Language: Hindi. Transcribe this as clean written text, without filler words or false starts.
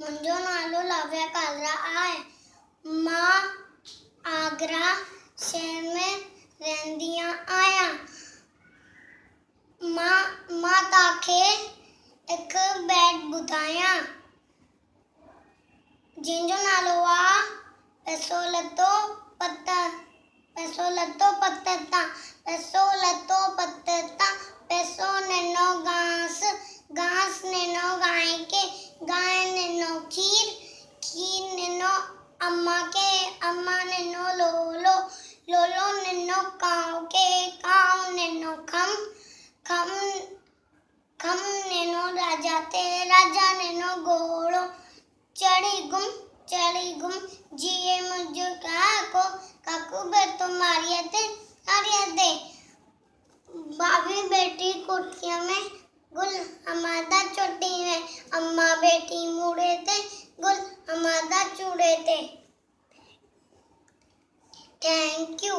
मुंहिंजो नालो लाव्या कालरा आहे। मां आगरा शहर में रहंदी आहियां। मां तव्हांखे हिकु बैट ॿुधायां जंहिंजो नालो आहे पैसो लतो पत्ता। पैसो लतो पत्ता, पैसो लतो पत्ता, पैसो नैनो घास, घास नैनो गाय के, गाय नैनो खीर, खीर नैनो अम्मा के, अम्मा नैनो लोलो, लोलो नैनो काव के, काव नैनो खम, खम खम नैनो राजा ते, राजा नैनो घोड़ो। चढ़ी गुम जिए मुझे काको, काकू बैठो मारिया दे। भाभी बैठी कुर्सियों में, गुल हमादा चोटी में, अम्मा बैठी मुड़े थे, गुल हमादा चूड़े थे। Thank you.